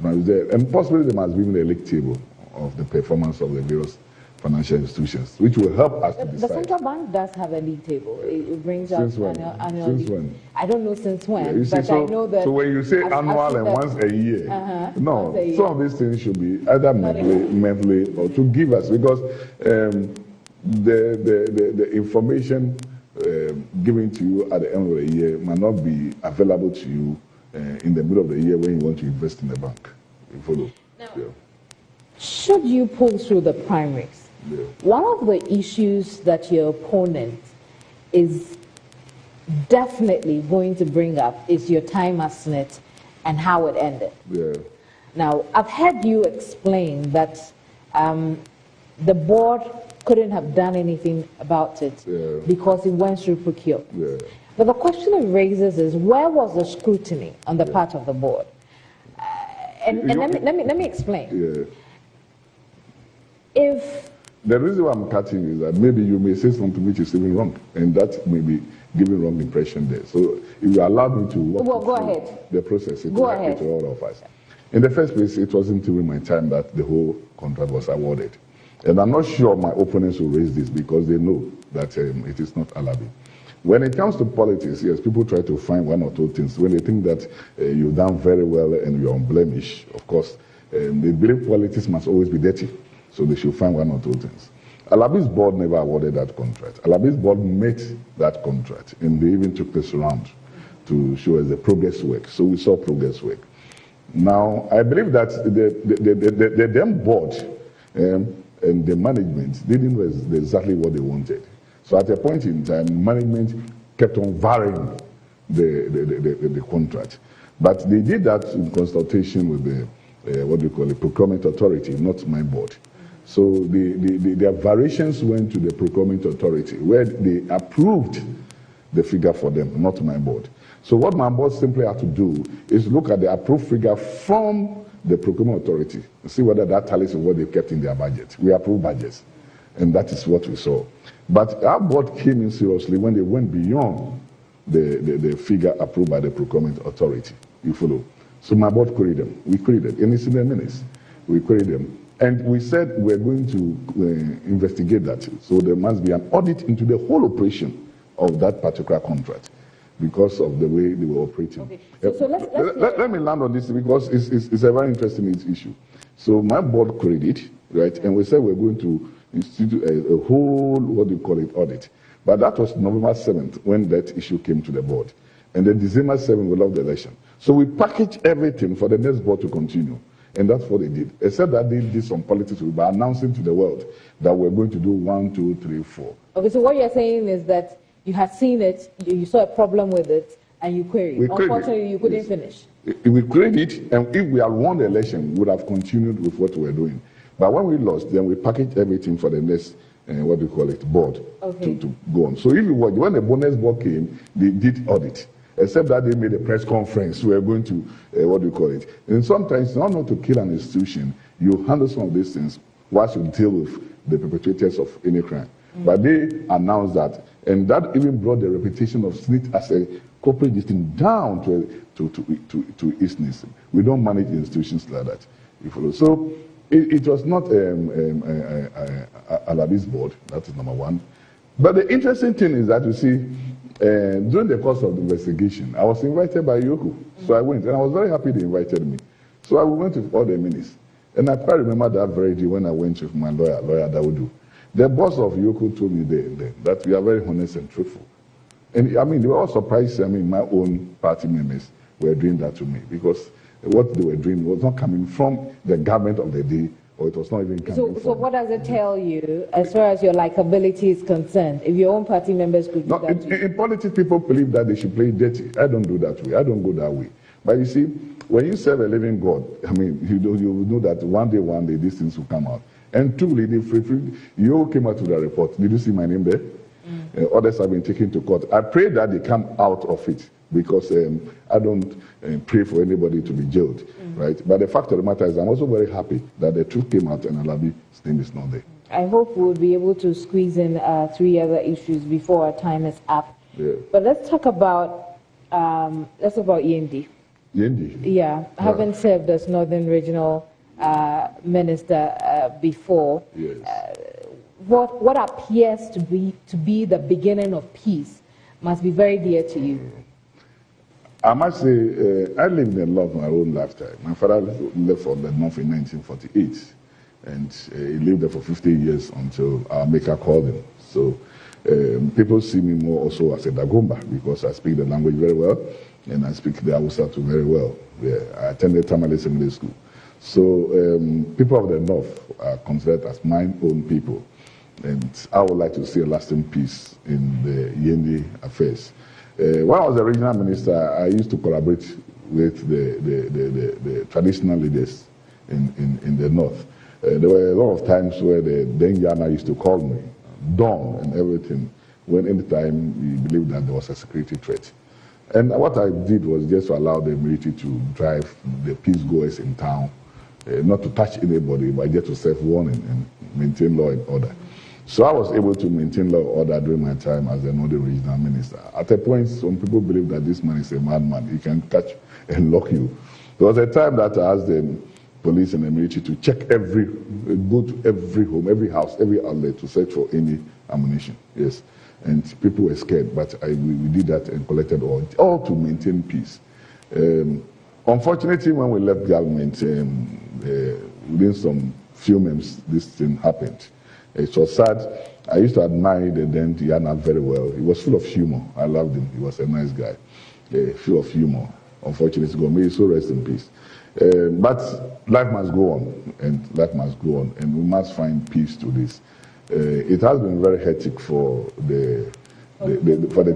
And possibly there must be even a league table of the performance of the various financial institutions, which will help us to decide. The central bank does have a league table. It brings up annual. Since when? I don't know since when, yeah, but I know that. So when you say annual and once a year, some of these things should be either monthly or to give us, because the information given to you at the end of the year might not be available to you in the middle of the year when you want to invest in the bank. You follow? Now, should you pull through the primaries, one of the issues that your opponent is definitely going to bring up is your time at Senate and how it ended. Yeah. Now, I've heard you explain that the board couldn't have done anything about it because it went through procurement. Yeah. But the question it raises is, where was the scrutiny on the part of the board? And let me explain. Yeah. If The reason why I'm cutting is that maybe you may say something which is even wrong, and that may be giving wrong impression there. So if you allow me to walk go ahead. The process, it go will ahead. To all of us. In the first place, it wasn't during my time that the whole contract was awarded. And I'm not sure my opponents will raise this because they know that it is not Alabi. When it comes to politics, yes, people try to find one or two things. When they think that you've done very well and you're unblemished, of course, they believe politics must always be dirty. So they should find one or two things. Alabi's board never awarded that contract. Alabi's board met that contract, and they even took this round to show us the progress work. So we saw progress work. Now, I believe that the then board and the management didn't know exactly what they wanted. So at a point in time, management kept on varying the contract. But they did that in consultation with the procurement authority, not my board. So their variations went to the procurement authority, where they approved the figure for them, not my board. So what my board simply had to do is look at the approved figure from the procurement authority and see whether that tallies with what they kept in their budget. We approve budgets, and that is what we saw. But our board came in seriously when they went beyond the figure approved by the procurement authority. You follow? So my board queried them. We queried them. And it's in the minutes. We queried them. And we said we're going to investigate that. So there must be an audit into the whole operation of that particular contract because of the way they were operating. Okay. So let me land on this because it's a very interesting issue. So my board queried it, right? And we said we're going to institute a whole, audit. But that was November 7th when that issue came to the board. And then December 7th, we loved the election. So we packaged everything for the next board to continue. And that's what they did. Except that they did some politics by announcing to the world that we're going to do 1, 2, 3, 4. Okay, so what you're saying is that you had seen it, you saw a problem with it, and you queried. Unfortunately, you couldn't finish. We queried it, and if we had won the election, we would have continued with what we were doing. But when we lost, then we packaged everything for the next, board to go on. So if you watch, when the bonus board came, they did audit. Except that they made a press conference. We are going to, And sometimes, not to kill an institution, you handle some of these things whilst you deal with the perpetrators of any crime. But they announced that, and that even brought the reputation of SNIT as a corporate district down to Eastness. We don't manage institutions like that. You follow? So it was not Alabi's board. That is number one. But the interesting thing is that you see, during the course of the investigation, I was invited by Yoko. So I went, and I was very happy they invited me. So I went with all the ministers. And I quite remember that very day when I went with my lawyer Dawudu. The boss of Yoko told me then that we are very honest and truthful. And I mean, they were all surprised. I mean, my own party members were doing that to me because what they were doing was not coming from the government of the day, or it was not even coming from. So what does it tell you as far as your likability is concerned? If your own party members could do that in politics, people believe that they should play dirty. I don't do that way. I don't go that way. But you see, when you serve a living God, I mean, you know that one day, these things will come out. And truly, you came out with a report. Did you see my name there? Others have been taken to court. I pray that they come out of it because I don't pray for anybody to be jailed, right? But the fact of the matter is I'm also very happy that the truth came out and Alabi's name is not there. I hope we'll be able to squeeze in 3 other issues before our time is up. Yeah. But let's talk about END. END? Yeah, having served as Northern Regional Minister before, yes. What appears to be the beginning of peace must be very dear to you. I must say, I lived a lot of my own lifetime. My father left for the North in 1948, and he lived there for 50 years until our maker called him. So people see me more also as a Dagomba because I speak the language very well, and I speak the Hausa too very well. Yeah, I attended Tamale Secondary School. So people of the North are considered as my own people, and I would like to see a lasting peace in the Yendi affairs. When I was the regional minister, I used to collaborate with the traditional leaders in the North. There were a lot of times where the Dengyana used to call me, Don and everything, when any time we believed that there was a security threat. And what I did was just to allow the military to drive the peace goers in town, not to touch anybody, but just to serve warning and maintain law and order. So I was able to maintain law and order during my time as the Northern Regional Minister. At a point, some people believe that this man is a madman. He can catch and lock you. There was a time that I asked the police and the military to check go to every home, every house, every outlet to search for any ammunition. Yes. And people were scared, but we did that and collected all to maintain peace. Unfortunately, when we left government, within some few months, this thing happened. It was sad. I used to admire the then Yana very well. He was full of humor. I loved him. He was a nice guy, full of humor. Unfortunately, God may he so rest in peace. But life must go on, and life must go on, and we must find peace to this. It has been very hectic for the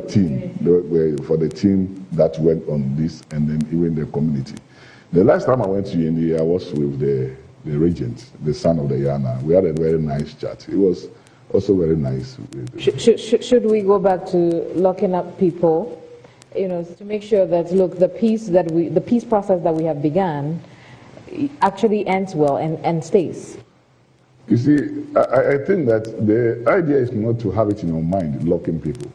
team that went on this, and then even the community. The last time I went to NDA, I was with the regent, the son of the Yana. We had a very nice chat. It was also very nice. Should we go back to locking up people, to make sure that, look, the peace process that we have begun actually ends well and stays? You see, I think that the idea is not to have it in your mind, locking people.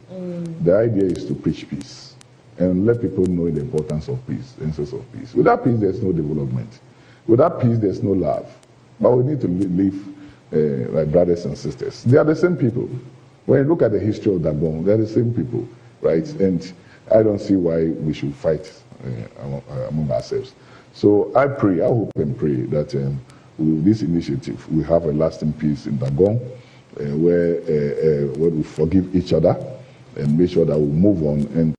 The idea is to preach peace and let people know the importance of peace, the essence of peace. Without peace, there's no development. Without peace, there's no love. But we need to live like brothers and sisters. They are the same people. When you look at the history of Dagon, they are the same people, right? And I don't see why we should fight among ourselves. So I hope and pray that with this initiative, we have a lasting peace in Dagon, where we forgive each other and make sure that we move on.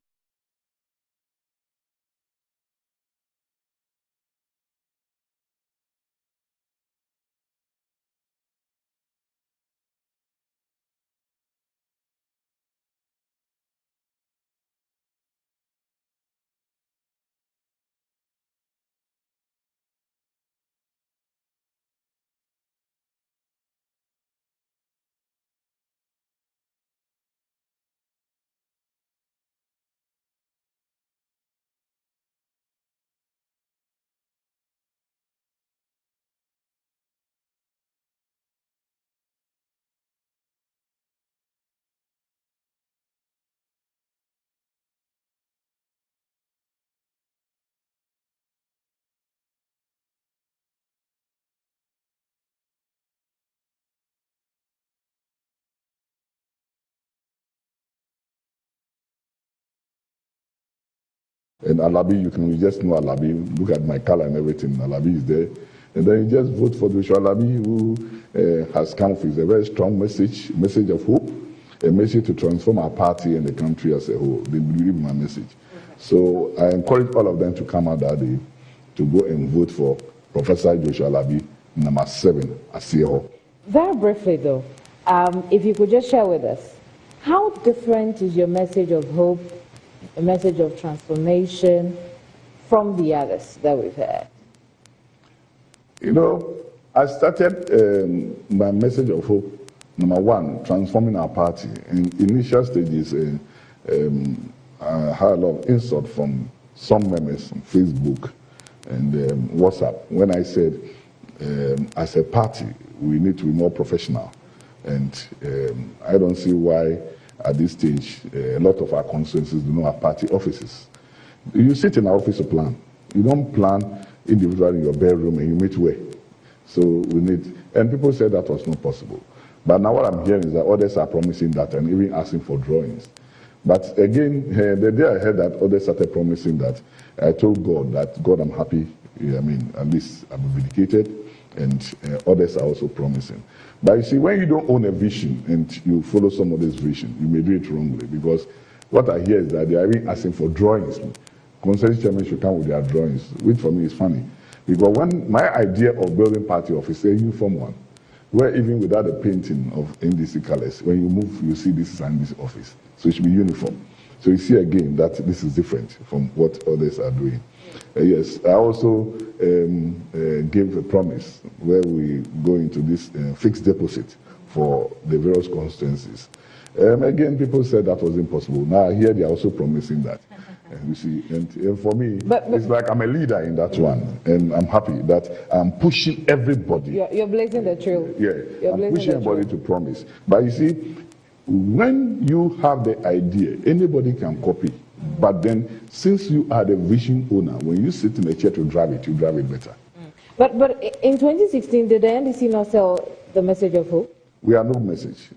And Alabi, you just know Alabi. Look at my color and everything. Alabi is there. And then you just vote for Joshua Alabi, who has come with a very strong message of hope, a message to transform our party and the country as a whole. They believe in my message. So I encourage all of them to come out that day to go and vote for Professor Joshua Alabi, number 7, Asieho. Very briefly, though, if you could just share with us, how different is your message of hope, a message of transformation from the others that we've had? I started my message of hope, number 1, transforming our party. In initial stages, I had a lot of insult from some members on Facebook and WhatsApp when I said, as a party, we need to be more professional. And I don't see why at this stage, a lot of our constituencies do not have party offices. You sit in an office to plan. You don't plan individually in your bedroom and you meet where. So we need, and people said that was not possible. But now what I'm hearing is that others are promising that and even asking for drawings. But again, the day I heard that others started promising that, I told God that, God, I'm happy. At least I'm vindicated, and others are also promising. But you see, when you don't own a vision and you follow somebody's vision, you may do it wrongly, because what I hear is that they are even asking for drawings. Consensus chairman should come with their drawings, which for me is funny. Because when my idea of building party office is a uniform one, where even without the painting of NDC colors, when you move, you see this is an NDC office. So it should be uniform. So you see again that this is different from what others are doing. Yes, I also gave a promise where we go into this fixed deposit for the various constituencies. Again, people said that was impossible. Now I hear they are also promising that. You see, and for me, it's like I'm a leader in that one, and I'm happy that I'm pushing everybody. You're blazing the trail. Yeah, I'm pushing everybody to promise. But you see, when you have the idea, anybody can copy. But then, since you are the vision owner, when you sit in a chair to drive it, you drive it better. But in 2016, did the NDC not sell the message of hope? We had no message.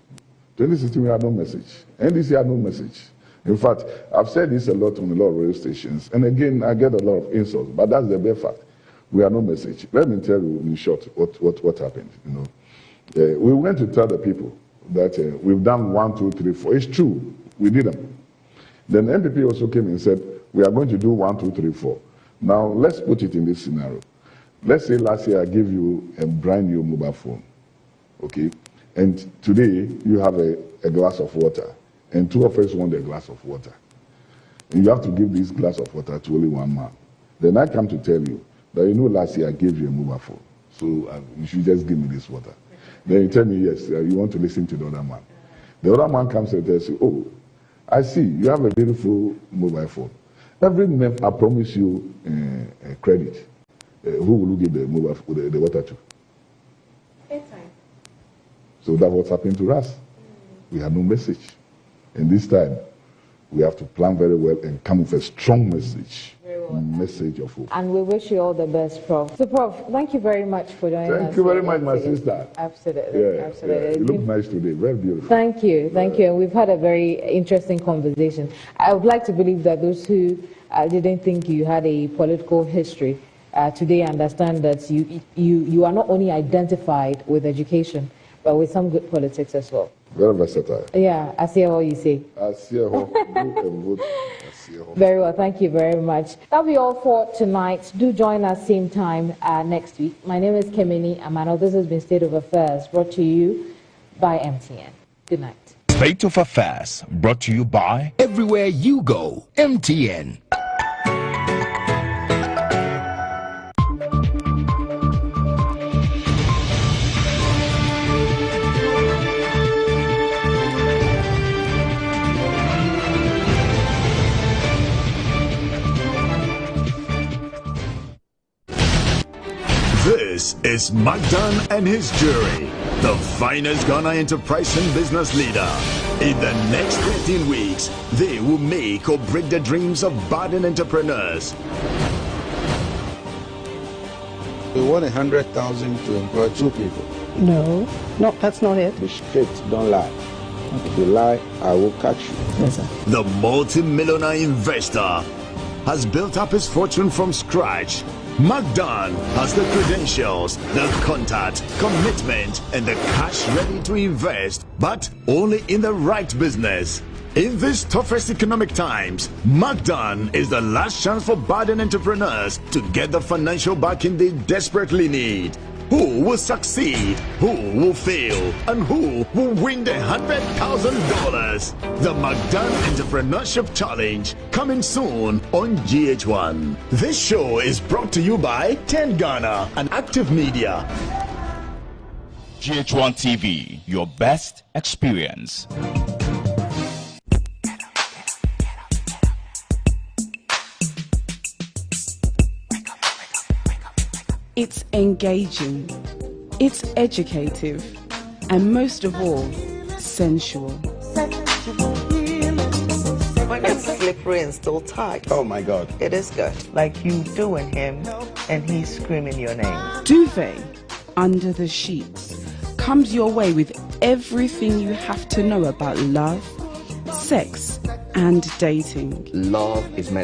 2016, we had no message. NDC had no message. In fact, I've said this a lot on a lot of radio stations, and again, I get a lot of insults, but that's the bare fact. We have no message. Let me tell you in short what happened. We went to tell the people that we've done 1, 2, 3, 4. It's true, we did them. Then the MPP also came and said, we are going to do 1, 2, 3, 4. Now, let's put it in this scenario. Let's say last year I gave you a brand new mobile phone, okay? And today you have a glass of water. And 2 of us want a glass of water. And you have to give this glass of water to only one man. Then I come to tell you that, last year I gave you a mobile phone. So you should just give me this water. Then you tell me, yes, you want to listen to the other man. The other man comes and tells you, oh, I see, you have a beautiful mobile phone. Every month I promise you a credit. Who will you give the water to? Airtime. So that's what's happened to us. We have no message. And this time, we have to plan very well and come with a strong message. Message of hope. And we wish you all the best, Prof. So, Prof, thank you very much for joining us. Thank you very much, my sister. Absolutely. Yeah, absolutely. Yeah. You look nice today. Very beautiful. Thank you. Thank you. And we've had a very interesting conversation. I would like to believe that those who didn't think you had a political history today understand that you are not only identified with education, but with some good politics as well. Very versatile. Yeah, I see what you say. I see how Very well, thank you very much. That'll be all for tonight. Do join us same time next week. My name is Keminni Amanor. This has been State of Affairs, brought to you by MTN. Good night. State of Affairs, brought to you by Everywhere You Go, MTN. This is Magdan and his jury, the finest Ghana enterprise and business leader. In the next 15 weeks, they will make or break the dreams of budding entrepreneurs. We want 100,000 to employ 2 people. No, that's not it. Be straight, don't lie. If you lie, I will catch you. Yes, sir. The multi-millionaire investor has built up his fortune from scratch. Magdan has the credentials, the contact, commitment, and the cash ready to invest, but only in the right business. In these toughest economic times, Magdan is the last chance for budding entrepreneurs to get the financial backing they desperately need. Who will succeed? Who will fail? And who will win the $100,000? The Magdan Entrepreneurship Challenge, coming soon on GH1. This show is brought to you by 10 Ghana and Active Media. GH1 TV, your best experience. It's engaging, it's educative, and most of all, sensual. When it's slippery and still tight. Oh my God. It is good. Like you doing him and he's screaming your name. Duvet Under the Sheets comes your way with everything you have to know about love, sex, and dating. Love is meant